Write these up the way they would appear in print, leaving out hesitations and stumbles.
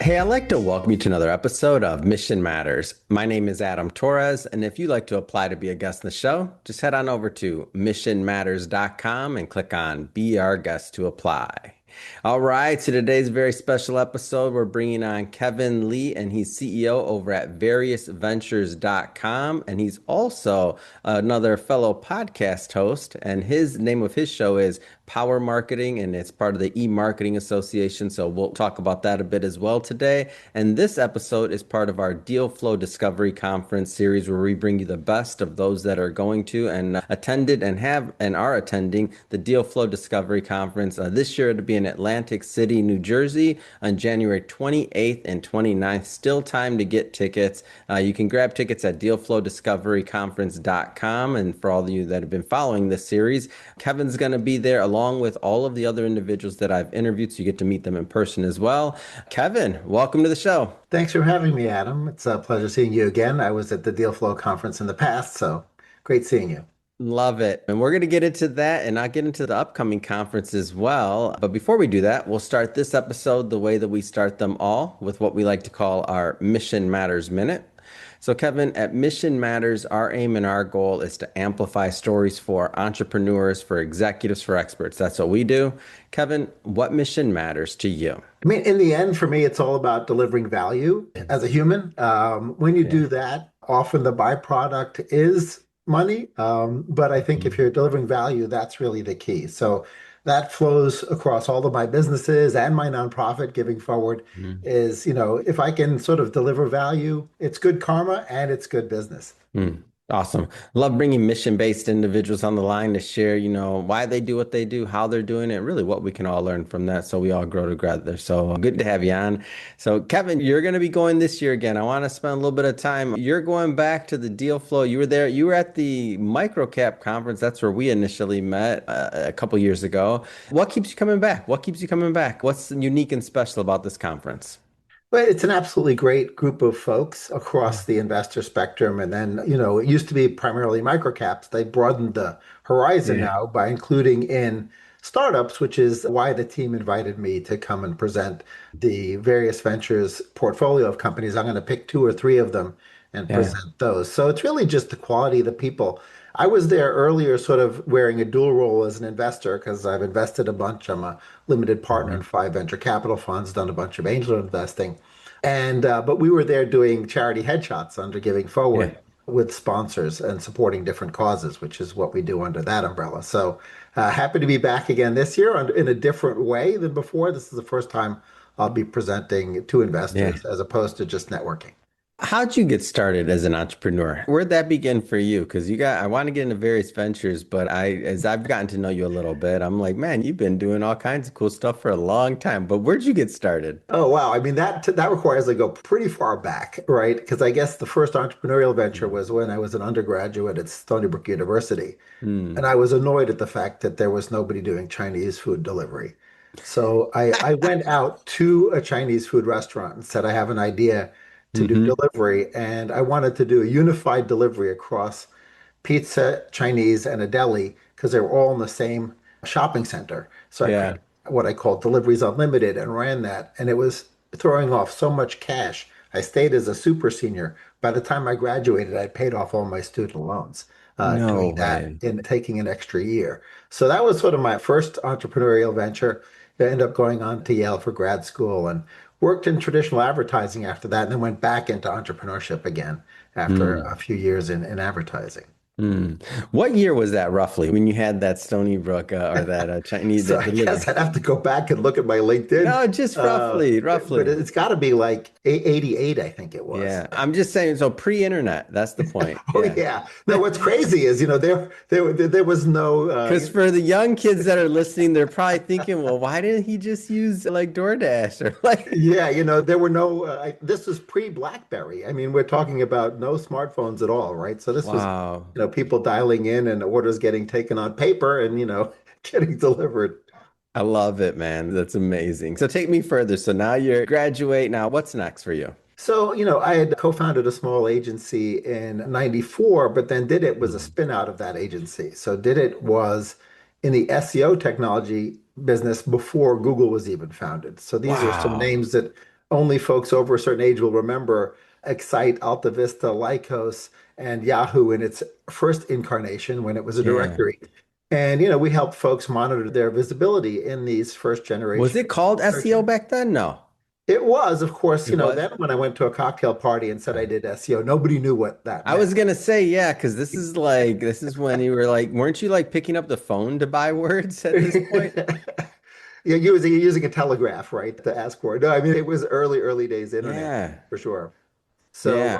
Hey, I'd like to welcome you to another episode of Mission Matters. My name is Adam Torres, and if you'd like to apply to be a guest in the show, just head on over to missionmatters.com and click on Be Our Guest to apply. All right, so today's very special episode, we're bringing on Kevin Lee, and he's CEO over at variousventures.com, and he's also another fellow podcast host, and his name of his show is Power Marketing, and it's part of the E-Marketing Association. So we'll talk about that a bit as well today. And this episode is part of our DealFlow Discovery Conference series, where we bring you the best of those that are going to and attended and have and are attending the DealFlow Discovery Conference. This year it'll be in Atlantic City, New Jersey on January 28th and 29th. Still time to get tickets. You can grab tickets at DealFlowDiscoveryConference.com. And for all of you that have been following this series, Kevin's going to be there along with all of the other individuals that I've interviewed, so you get to meet them in person as well. Kevin, welcome to the show. Thanks for having me, Adam. It's a pleasure seeing you again. I was at the DealFlow conference in the past, so great seeing you. Love it. And we're going to get into that and I'll get into the upcoming conference as well. But before we do that, we'll start this episode the way that we start them all, with what we like to call our Mission Matters Minute. So, Kevin, at Mission Matters, our aim and our goal is to amplify stories for entrepreneurs, for executives, for experts. That's what we do. Kevin, what mission matters to you? I mean, in the end, for me, it's all about delivering value as a human. When you Yeah. do that, often the byproduct is money. But I think if Mm, you're delivering value, that's really the key. So that flows across all of my businesses and my nonprofit giving forward mm, is, if I can sort of deliver value, it's good karma and it's good business. mm. Awesome. Love bringing mission-based individuals on the line to share, why they do what they do, how they're doing it, really what we can all learn from that so we all grow together. So good to have you on. So Kevin, you're going to be going this year again. I want to spend a little bit of time. You're going back to the Deal Flow. You were there. You were at the Microcap conference. That's where we initially met a couple years ago. What keeps you coming back? What keeps you coming back? What's unique and special about this conference? But it's an absolutely great group of folks Yeah. across the investor spectrum. And then, it used to be primarily microcaps. They broadened the horizon Yeah. now by including in startups, which is why the team invited me to come and present the various ventures portfolio of companies. I'm going to pick two or three of them and Yeah. present those. So it's really just the quality of the people. I was there earlier, sort of wearing a dual role as an investor because I've invested a bunch. I'm a limited partner in Mhm. five venture capital funds, done a bunch of angel investing. And but we were there doing charity headshots under Giving Yeah. Forward with sponsors and supporting different causes, which is what we do under that umbrella. So happy to be back again this year in a different way than before. This is the first time I'll be presenting to Yeah. investors as opposed to just networking. How'd you get started as an entrepreneur? Where'd that begin for you? Because I want to get into various ventures, but as I've gotten to know you a little bit, I'm like, man, you've been doing all kinds of cool stuff for a long time. But where'd you get started? Oh wow! I mean that requires I go pretty far back, right? Because I guess the first entrepreneurial venture was when I was an undergraduate at Stony Brook University. Hmm. And I was annoyed at the fact that there was nobody doing Chinese food delivery. So I went out to a Chinese food restaurant and said, I have an idea to do Mm-hmm. delivery. And I wanted to do a unified delivery across pizza, Chinese, and a deli because they were all in the same shopping center. So I Yeah. created what I called Deliveries Unlimited and ran that. And it was throwing off so much cash. I stayed as a super senior. By the time I graduated, I paid off all my student loans No doing that way. and taking an extra year. So that was sort of my first entrepreneurial venture. I ended up going on to Yale for grad school and worked in traditional advertising after that, and then went back into entrepreneurship again after Hmm. a few years in advertising. Hmm. What year was that roughly when you had that Stony Brook or that Chinese So that I delivery? guess I'd have to go back and look at my LinkedIn. No, just roughly, But roughly. it's got to be like 88, I think it was. Yeah. I'm just saying, so pre-internet, that's the point. Oh Yeah. yeah. No, what's crazy is, there was no Because for the young kids that are listening, they're probably thinking, well, why didn't he just use like DoorDash or like, yeah, there were no, this was pre-BlackBerry. I mean, we're talking about no smartphones at all, right? So this was, wow. people dialing in and orders getting taken on paper and, getting delivered. I love it, man. That's amazing. So take me further. So now you're graduate. Now what's next for you? So, I had co-founded a small agency in 94, but then Did It was a Mhm. spin out of that agency. So Did It was in the SEO technology business before Google was even founded. So these are some Wow. names that only folks over a certain age will remember Excite, Alta Vista, Lycos, and Yahoo in its first incarnation when it was a Yeah. directory. And, we helped folks monitor their visibility in these first Was generation it called search SEO engines. back then? No. It was, of course, It was. then when I went to a cocktail party and said I did SEO, nobody knew what that I meant. was gonna say, yeah, because this is when you were like, weren't you like picking up the phone to buy words at this point? Yeah, using a telegraph, right, to ask for it. No, I mean it was early days internet Yeah. for sure. So Yeah.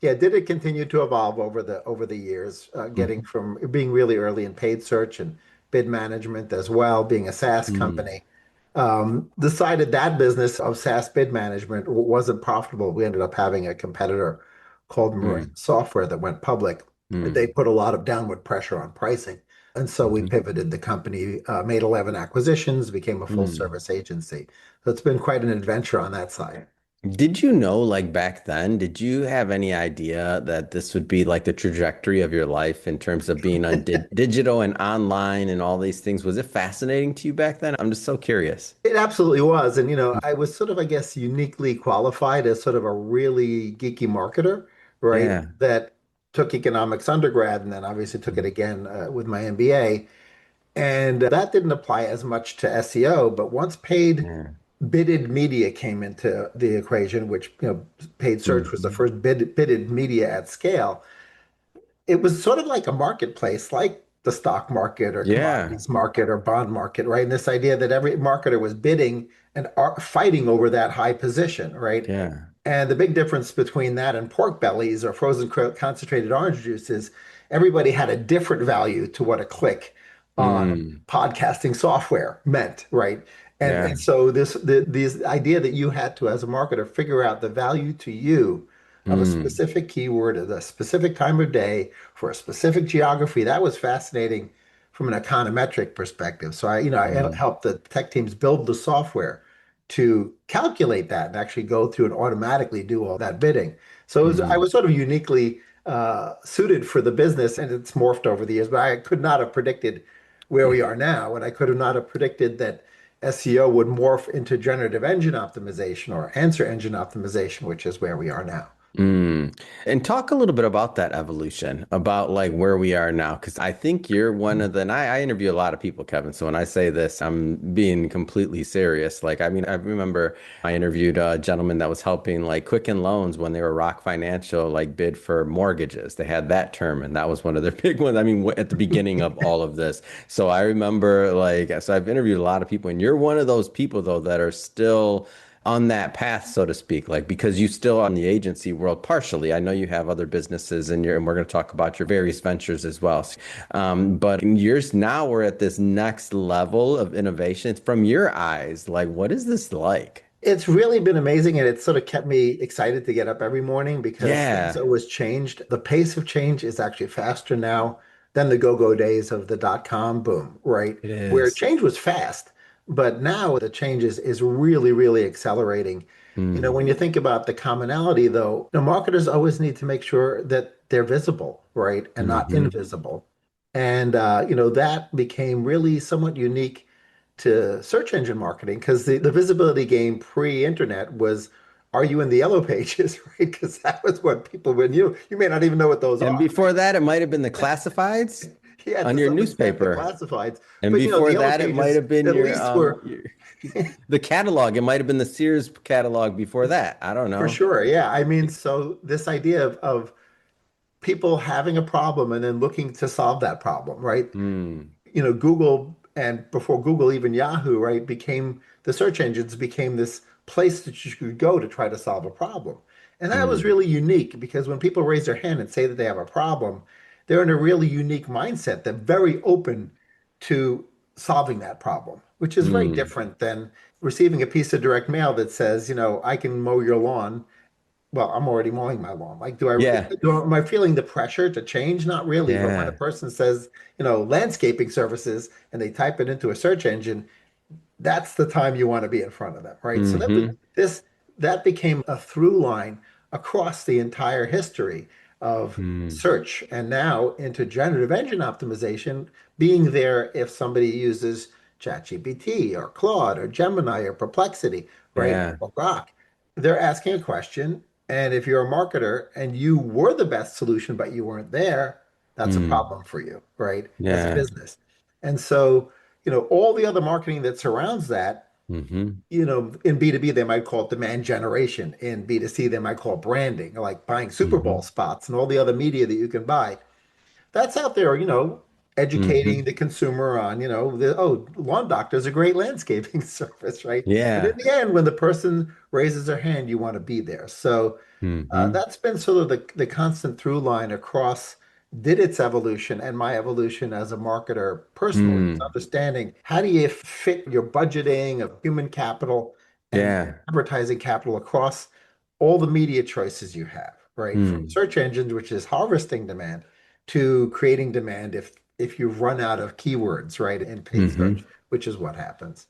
yeah, did it continue to evolve over the years, getting Mhm. from being really early in paid search and bid management as well, being a SaaS Mm. company. Decided that business of SaaS bid management wasn't profitable. We ended up having a competitor called Marine Mm. Software that went public. They Mm. put a lot of downward pressure on pricing. And so we Mhm. pivoted the company, made 11 acquisitions, became a full Mm. service agency. So it's been quite an adventure on that side. Did you know, like back then, did you have any idea that this would be like the trajectory of your life in terms of being on digital and online and all these things? Was it fascinating to you back then? I'm just so curious. It absolutely was. And, I was sort of, I guess, uniquely qualified as sort of a really geeky marketer, right? Yeah. That took economics undergrad and then obviously took it again with my MBA. And that didn't apply as much to SEO. But once paid Yeah. bidded media came into the equation, which, paid search was the Hmm. first bidded media at scale, it was sort of like a marketplace, like the stock market or Yeah. commodities market or bond market, right? And this idea that every marketer was bidding and fighting over that high position, right? Yeah. And the big difference between that and pork bellies or frozen concentrated orange juice is everybody had a different value to what a click on Mm. podcasting software meant, right? And Yeah. so this idea that you had to, as a marketer, figure out the value to you of a Mm. specific keyword at a specific time of day for a specific geography, that was fascinating from an econometric perspective. So I Mm. helped the tech teams build the software to calculate that and actually go through and automatically do all that bidding. So I Mm. was sort of uniquely suited for the business, and it's morphed over the years. But I could not have predicted where we are now, and I could have not have predicted that SEO would morph into generative engine optimization or answer engine optimization, which is where we are now. Mm. And talk a little bit about that evolution, about like where we are now, because I think you're one of the, and I interview a lot of people, Kevin. So when I say this, I'm being completely serious. Like, I mean, I remember I interviewed a gentleman that was helping like Quicken Loans when they were Rock Financial, like bid for mortgages. They had that term, and that was one of their big ones. I mean, at the beginning of all of this. So I remember like, so I've interviewed a lot of people, and you're one of those people though that are still on that path, so to speak, like because you still on the agency world partially. I know you have other businesses and we're going to talk about your various ventures as well. But in years now, we're at this next level of innovation. From your eyes, like what is this like? It's really been amazing, and it's sort of kept me excited to get up every morning because things Yeah, always changed. The pace of change is actually faster now than the go-go days of the dot-com boom, right? it Where is. change was fast, but now the change is really, really accelerating. Mm, When you think about the commonality, though, marketers always need to make sure that they're visible, right, and not hmm. invisible. And that became really somewhat unique to search engine marketing because the visibility game pre-internet was, are you in the yellow pages, right? Because that was what people would you may not even know what those And are, before that, it might have been the classifieds yeah, on to your some extent the newspaper. classifieds, And but the before yellow that, it might pages have been at least were your the catalog. It might have been the Sears catalog before that. I don't for know. sure, yeah. I mean, so this idea of people having a problem and then looking to solve that problem, right? Mm, Google and before Google, even Yahoo, right, became the search engines became this place that you could go to try to solve a problem. And that was mm, really unique because when people raise their hand and say that they have a problem, they're in a really unique mindset. They're very open to solving that problem, which is very mm. different than receiving a piece of direct mail that says, I can mow your lawn. Well, I'm already mowing my lawn. Like, Yeah, am I feeling the pressure to change? Not really. But when a yeah. person says, landscaping services and they type it into a search engine, that's the time you want to be in front of them, right? So Hmm. that became a through line across the entire history of Mm. search and now into generative engine optimization being there if somebody uses ChatGPT or Claude or Gemini or Perplexity, right? Yeah. Or Grok. they're asking a question, and if you're a marketer and you were the best solution, but you weren't there, that's a Mm. problem for you, right? As a Yeah. business. And so, all the other marketing that surrounds that, Hmm. in B2B, they might call it demand generation. In B2C, they might call it branding, like buying Super Bowl Hmm. spots and all the other media that you can buy. That's out there, educating Hmm. the consumer on, lawn doctor is a great landscaping service, right? But in Yeah. the end, when the person raises their hand, you want to be there. So Hmm. that's been sort of the constant through line across did its evolution and my evolution as a marketer personally, is Mm. understanding how do you fit your budgeting of human capital and Yeah. advertising capital across all the media choices you have, right? From Mm. search engines, which is harvesting demand, to creating demand if you run out of keywords, right, in paid search, Hmm. which is what happens.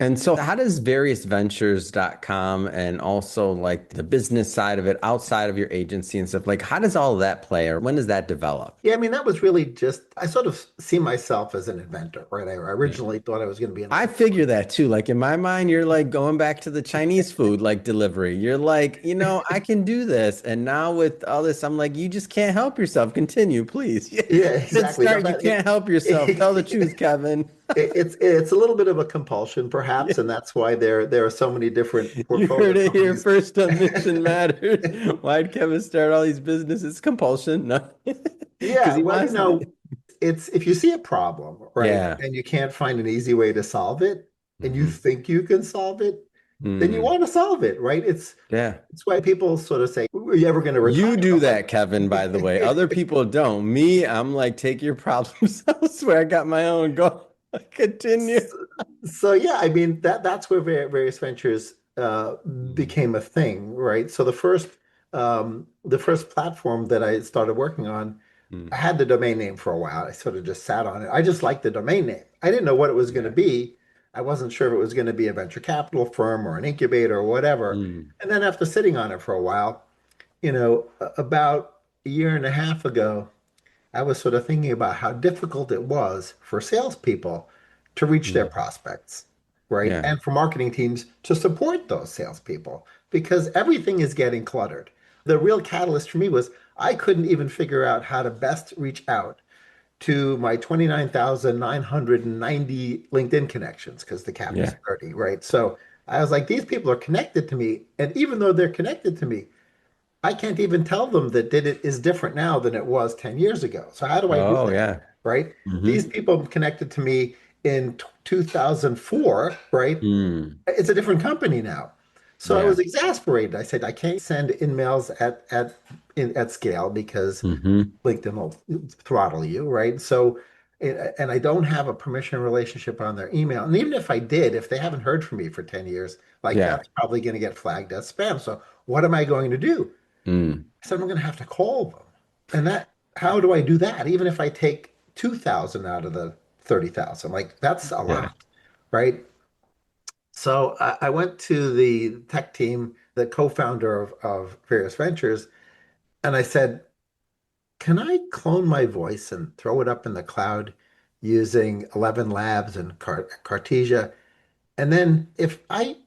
And so how does variousventures.com and also like the business side of it outside of your agency and stuff, like how does all of that play or when does that develop? Yeah, I mean, that was really just, I sort of see myself as an inventor, right? I originally thought I was going to be an I entrepreneur. figure that too. Like in my mind, you're like going back to the Chinese food like delivery. You're like, I can do this. And now with all this, I'm like, you just can't help yourself. Continue, please. Yeah, Good exactly. No, start. You can't help yourself. Tell the truth, Kevin. it's a little bit of a compulsion, Yeah. perhaps, and that's why there are so many different You portfolio heard it here companies. first on Mission Matters. Why'd Kevin start all these businesses? Compulsion. No. Because Yeah, he well, wants to. it's if you see a problem, right, Yeah. and you can't find an easy way to solve it, and you Hmm. think you can solve it, then you want to solve it, right? Yeah. It's why people sort of say, "Are you ever going to retire?" You do I'm like, that, Kevin, by the way. Other people don't. Me, I'm like, take your problems elsewhere. I got my own. Go continue. so yeah, I mean that's where various ventures Mm, became a thing, right? So the first platform that I started working on, I mm, had the domain name for a while. I sort of just sat on it. I just liked the domain name. I didn't know what it was going to yeah. be. I wasn't sure if it was going to be a venture capital firm or an incubator or whatever. Mm, And then after sitting on it for a while, about a year and a half ago, I was sort of thinking about how difficult it was for salespeople to reach their mm, prospects, right? yeah. And for marketing teams to support those salespeople because everything is getting cluttered. The real catalyst for me was I couldn't even figure out how to best reach out to my 29,990 LinkedIn connections because the cap is Yeah. 30, right? So I was like, these people are connected to me. And even though they're connected to me, I can't even tell them that it is different now than it was 10 years ago. So how do I do Oh, that? yeah. Right? These Hmm. people connected to me in 2004, right? Mm, It's a different company now. So I yeah. was exasperated. I said, I can't send in mails at scale because Hmm. LinkedIn will throttle you, right? So, and I don't have a permission relationship on their email. And even if I did, if they haven't heard from me for 10 years, like Yeah. that's probably going to get flagged as spam. So what am I going to do? Mm, I said, I'm going to have to call them. And how do I do that? Even if I take 2,000 out of the 30,000, like that's a yeah. lot, right? So I went to the tech team, the co-founder of various ventures, and I said, can I clone my voice and throw it up in the cloud using 11 Labs and Cartesia? And then if I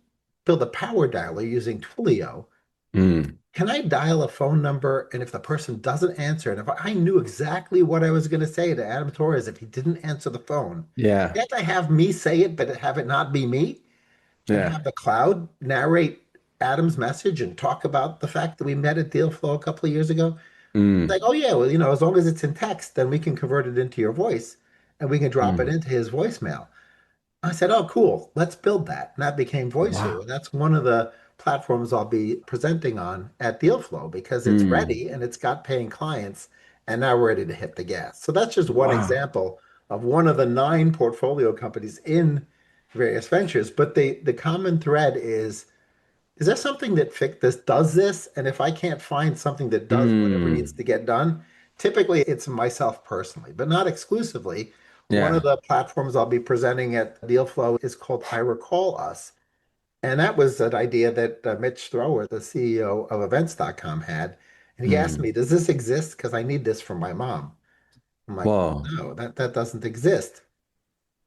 build a power dialer using Twilio, Mm, can I dial a phone number and if the person doesn't answer, and if I knew exactly what I was going to say to Adam Torres if he didn't answer the phone, yeah. can't I have me say it, but have it not be me? And Yeah. have the cloud narrate Adam's message and talk about the fact that we met at DealFlow a couple of years ago? Mm, Like, oh yeah, well, as long as it's in text, then we can convert it into your voice and we can drop it mm. into his voicemail. I said, oh, cool, let's build that. And that became Voiceo. Wow. And that's one of the platforms I'll be presenting on at DealFlow because it's Mm, ready and it's got paying clients and now we're ready to hit the gas. So that's just one wow. example of one of the 9 portfolio companies in various ventures. But the common thread is there something that does this? And if I can't find something that does whatever needs Mm, to get done, typically it's myself personally, but not exclusively. One of yeah. the platforms I'll be presenting at DealFlow is called I Recall Us. And that was an idea that Mitch Thrower, the CEO of Events.com, had. And he asked Mm. me, does this exist? Because I need this for my mom. I'm like, Whoa. no, that doesn't exist.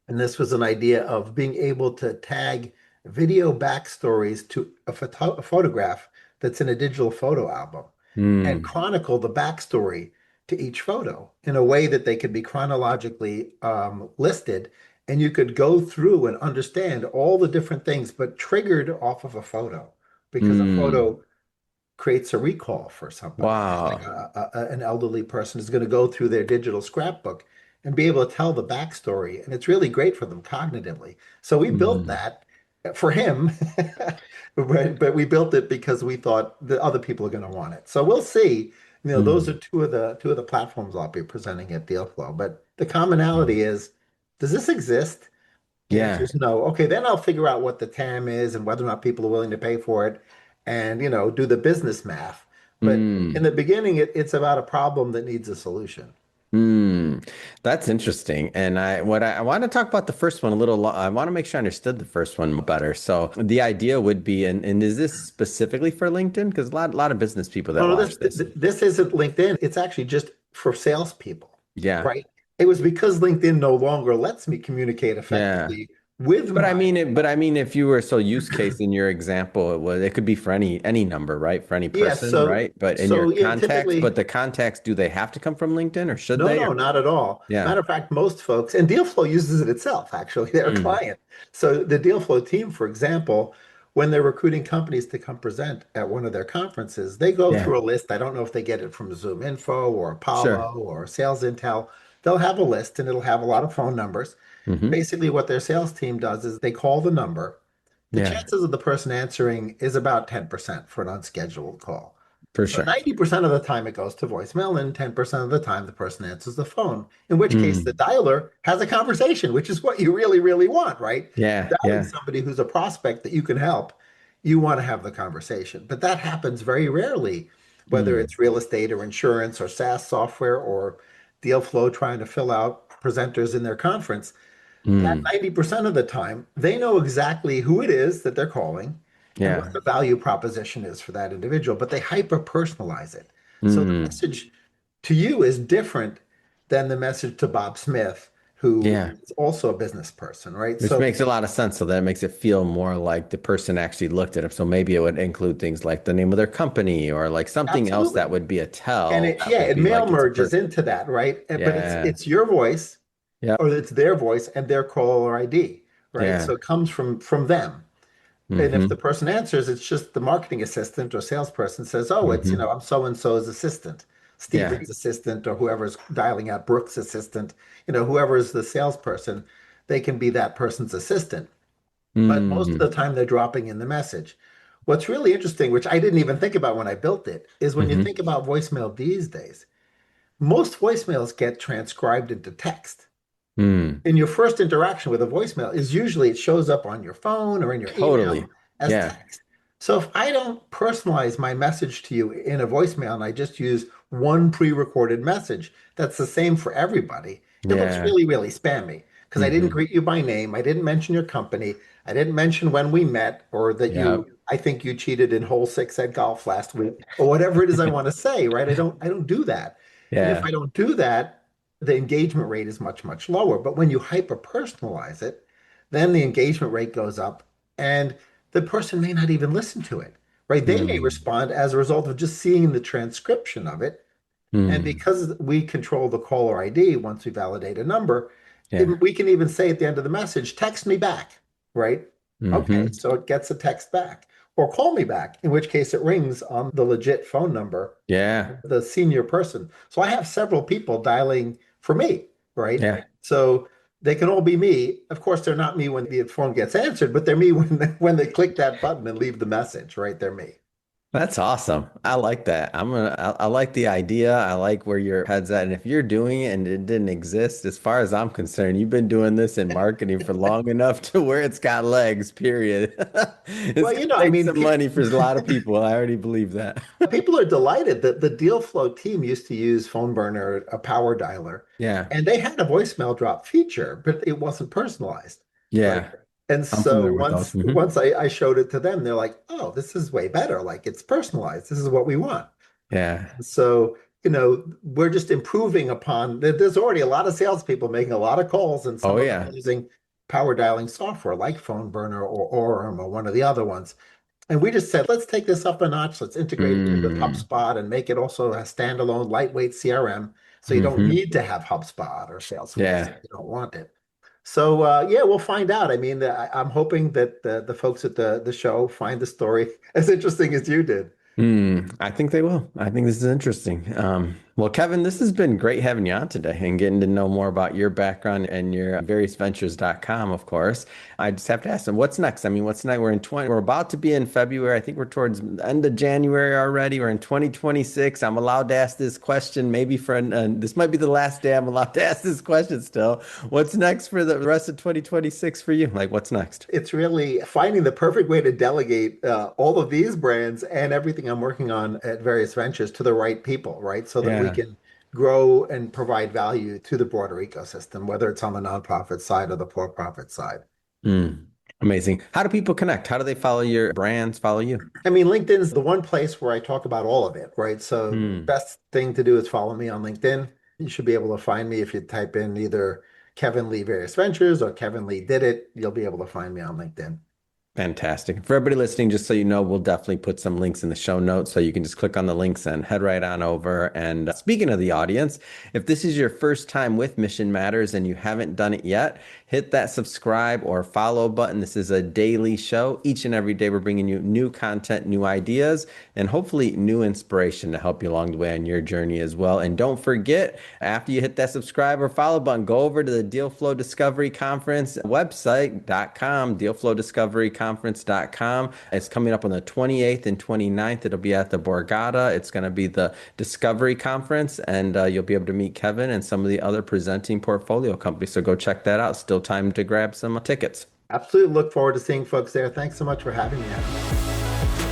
And this was an idea of being able to tag video backstories to a photograph that's in a digital photo album and Mm. chronicle the backstory to each photo in a way that they could be chronologically listed. And you could go through and understand all the different things, but triggered off of a photo because a Mm. photo creates a recall for somebody. Like Wow. an elderly person is going to go through their digital scrapbook and be able to tell the backstory. And it's really great for them cognitively. So we built Mm. that for him, but we built it because we thought that other people are going to want it. So we'll see. Those are Mm. two of the platforms I'll be presenting at DealFlow. But the Mm. commonality is, does this exist? The answer Yeah. is no. Okay, then I'll figure out what the TAM is and whether or not people are willing to pay for it and, do the business math. But in Mm. the beginning, it's about a problem that needs a solution. Mm. That's interesting. And I want to talk about the first one a little. I want to make sure I understood the first one better. So the idea would be, and is this specifically for LinkedIn? Because a lot of business people Oh, that no, watch this. this isn't LinkedIn. It's actually just for salespeople, Yeah. right? It was because LinkedIn no longer lets me communicate Yeah. effectively with But I my. mean but I mean, if you were so use case in your example, it could be for any number, right? For any Yeah, person, right? But in your yeah, contacts, but typically. the contacts, do they have to come from LinkedIn or should No, they? no, not at all. Yeah. Matter of fact, most folks, and DealFlow uses it itself, actually, they're a Mm. client. So the DealFlow team, for example, when they're recruiting companies to come present at one of their conferences, they go Yeah. through a list. I don't know if they get it from Zoom Info or Sure. Apollo or Sales Intel. They'll have a list and it'll have a lot of phone numbers. Hmm. Basically, what their sales team does is they call the number. The Yeah, chances of the person answering is about 10% for an unscheduled call. for So sure. 90% of the time it goes to voicemail, and 10% of the time the person answers the phone, in which case the Mm. dialer has a conversation, which is what you really, really want, right? Yeah, Dialing yeah. somebody who's a prospect that you can help, you want to have the conversation. But that happens very rarely, whether Mm. it's real estate or insurance or SaaS software or deal flow trying to fill out presenters in their conference. That Mm. 90% of the time, they know exactly who it is that they're calling and what Yeah. the value proposition is for that individual, but they hyper personalize it. So the Mm. message to you is different than the message to Bob Smith, who Yeah. is also a business person, right? Which So makes a lot of sense. So that makes it feel more like the person actually looked at it. So maybe it would include things like the name of their company or like something else that absolutely. would be a And tell it, that yeah, would it be mail like it's a merges person. into that, right? But it's Yeah. it's your voice or Yep. it's their voice and their caller ID, right? So Yeah. it comes from them. And if the Hmm. person answers, it's just the marketing assistant or salesperson says, "Oh, it's, Hmm. I'm so and so's assistant, Yeah. Steven's assistant, or whoever's dialing out Brooks' assistant, whoever is the salesperson, they can be that person's assistant." But most of Mm. the time, they're dropping in the message. What's really interesting, which I didn't even think about when I built it, is when you Hmm. think about voicemail these days, most voicemails get transcribed into text. Mm. And your first interaction with a voicemail is usually it shows up on your phone or in your email Totally. as Yeah. text. So if I don't personalize my message to you in a voicemail and I just use one pre-recorded message, that's the same for everybody. It looks Yeah. really, really spammy because I didn't Hmm. greet you by name. I didn't mention your company. I didn't mention when we met or that Yeah. I think you cheated in hole six at golf last week or whatever it is I want to say, right? I don't do that. And if Yeah. I don't do that, the engagement rate is much, much lower. But when you hyper personalize it, then the engagement rate goes up and the person may not even listen to it, right? They may Mm. respond as a result of just seeing the transcription of it. And Mm. because we control the caller ID once we validate a number, Yeah. we can even say at the end of the message, text me back, right? Okay, Hmm. so it gets a text back. Or call me back, in which case it rings on the legit phone number, Yeah. the senior person. So I have several people dialing for me, right? Yeah. So they can all be me. Of course, they're not me when the phone gets answered, but they're me when they click that button and leave the message, right? They're me. That's awesome. I like that. I like the idea. I like where your head's at. And if you're doing it and it didn't exist, as far as I'm concerned, you've been doing this in marketing for long enough to where it's got legs, period. It's Well, gonna I make mean, some money for a lot of people. I already believe that. people are delighted that the DealFlow team used to use Phone Burner, a power dialer, Yeah. and they had a voicemail drop feature, but it wasn't personalized, right? Yeah. And I'm so familiar with those. once I showed it to them, they're like, "Oh, this is way better. Like it's personalized. This is what we want." Yeah. So, we're just improving upon. There's already a lot of salespeople making a lot of calls, and Oh some of them are yeah. using. power dialing software like Phone Burner or Orem or one of the other ones. And we just said, let's take this up a notch. Let's integrate it in with Mm. HubSpot and make it also a standalone lightweight CRM. So you don't Hmm. need to have HubSpot or Salesforce if Yeah. you don't want it. So yeah, we'll find out. I mean, I'm hoping that the folks at the show find the story as interesting as you did. I think they will. I think this is interesting. Well, Kevin, this has been great having you on today and getting to know more about your background and your variousventures.com, of course. I just have to ask them, what's next? I mean, what's next? We're about to be in February. I think we're towards the end of January already. We're in 2026. I'm allowed to ask this question, maybe this might be the last day I'm allowed to ask this question still. What's next for the rest of 2026 for you? Like, what's next? It's really finding the perfect way to delegate all of these brands and everything I'm working on at various ventures to the right people, right? So that we Yeah. can grow and provide value to the broader ecosystem, whether it's on the nonprofit side or the for-profit side. Mm, amazing. How do people connect? How do they follow your brands, follow you? I mean, LinkedIn's the one place where I talk about all of it, right? So Hmm. best thing to do is follow me on LinkedIn. You should be able to find me if you type in either Kevin Lee Various Ventures or Kevin Lee Did It. You'll be able to find me on LinkedIn. Fantastic. For everybody listening, just so you know, we'll definitely put some links in the show notes so you can just click on the links and head right on over. And speaking of the audience, if this is your first time with Mission Matters and you haven't done it yet, hit that subscribe or follow button. This is a daily show. Each and every day, we're bringing you new content, new ideas, and hopefully new inspiration to help you along the way on your journey as well. And don't forget, after you hit that subscribe or follow button, go over to the DealFlow Discovery Conference website.com, DealFlow Discovery Conference.com. It's coming up on the 28th and 29th. It'll be at the Borgata. It's going to be the Discovery Conference, and you'll be able to meet Kevin and some of the other presenting portfolio companies. So go check that out. Still time to grab some tickets. Absolutely look forward to seeing folks there. Thanks so much for having me, Adam.